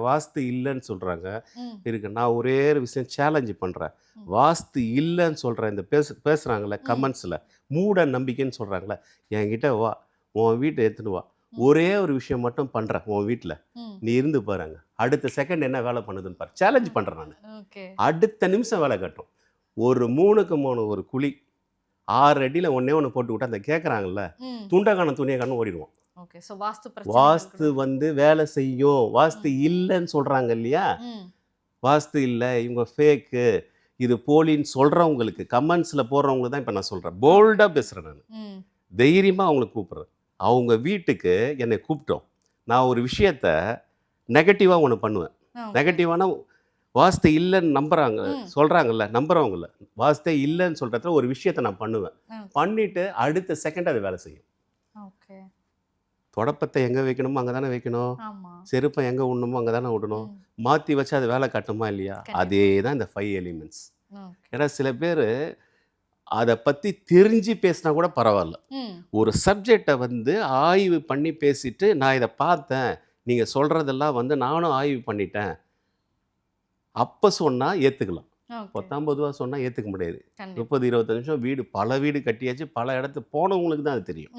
வாஸ்து இல்லைன்னு சொல்கிறாங்க ம். இருக்கு. நான் ஒரே ஒரு விஷயம் சேலஞ்சு பண்ணுறேன். ம். வாஸ்து இல்லைன்னு சொல்கிற இந்த பேசுகிறாங்களே ம். கமெண்ட்ஸில் மூட நம்பிக்கைன்னு சொல்கிறாங்களே, என்கிட்ட வா, உன் வீட்டை எடுத்துன்னு வா, ம். ஒரே ஒரு விஷயம் மட்டும் பண்ணுறேன் உன் வீட்டில், ம். நீ இருந்து பாருங்க, அடுத்த செகண்ட் என்ன வேலை பண்ணுதுன்னு பாரு. சேலஞ்ச் பண்ணுறேன் நான். ஓகே. அடுத்த நிமிஷம் வேலை கட்டும். ஒரு 3க்கு 3 ஒரு குழி 6 அடியில் ஒன்றே ஒன்று போட்டு விட்டு அந்த கேட்குறாங்கல்ல, ம். துண்டக்கான துணியக்கான ஓடிடுவோம். ஓகே. ஸோ வாஸ்து பிரச்சனைகள் வாஸ்து கூட. வந்து வேலை செய்யும். வாஸ்து இல்லைன்னு சொல்கிறாங்க இல்லையா, ம். வாஸ்து இல்லை, இவங்க ஃபேக்கு, இது போலின்னு சொல்கிறவங்களுக்கு கமெண்ட்ஸில் போடுறவங்களுக்கு தான் இப்போ நான் சொல்கிறேன். போல்டாக பேசுகிறேன் நான். ம். தைரியமாக அவங்கள கூப்பிட்றேன். அவங்க வீட்டுக்கு என்னை கூப்பிட்டோம். நான் ஒரு விஷயத்த நெகட்டிவாக ஒன்று பண்ணுவேன். ஓகே. நெகட்டிவான வாஸ்து இல்லைன்னு நம்புகிறாங்க ம். சொல்கிறாங்கல்ல, நம்புகிறவங்கள வாஸ்தே இல்லைன்னு சொல்கிறதுல ஒரு விஷயத்த நான் பண்ணுவேன். ஓகே. பண்ணிவிட்டு அடுத்த செகண்ட் அது வேலை செய்யும். ஓகே. தொடப்பத்தை எங்கே வைக்கணுமோ அங்கே தானே வைக்கணும். ஆமா. செருப்பை எங்கே விடணுமோ அங்கே தானே விடணும். ம். மாற்றி வச்சு அது வேலை காட்டுமா இல்லையா? கண்டிப்பா. அதே தான் இந்த 5 எலிமெண்ட்ஸ். ஓகே. ஏன்னா சில பேர் அதை பற்றி தெரிஞ்சு பேசினா கூட பரவாயில்ல. ம். ஒரு சப்ஜெக்டை வந்து ஆய்வு பண்ணி பேசிட்டு, நான் இதை பார்த்தேன், நீங்கள் சொல்கிறதெல்லாம் வந்து நானும் ஆய்வு பண்ணிட்டேன், அப்போ சொன்னால் ஏற்றுக்கலாம். ஓகே. 19 சொன்னால் ஏற்றுக்க முடியாது. கண்டிப்பா. 30, 25 நிமிஷம் வீடு பல வீடு கட்டியாச்சு, பல இடத்துக்கு போனவங்களுக்கு தான் அது தெரியும்.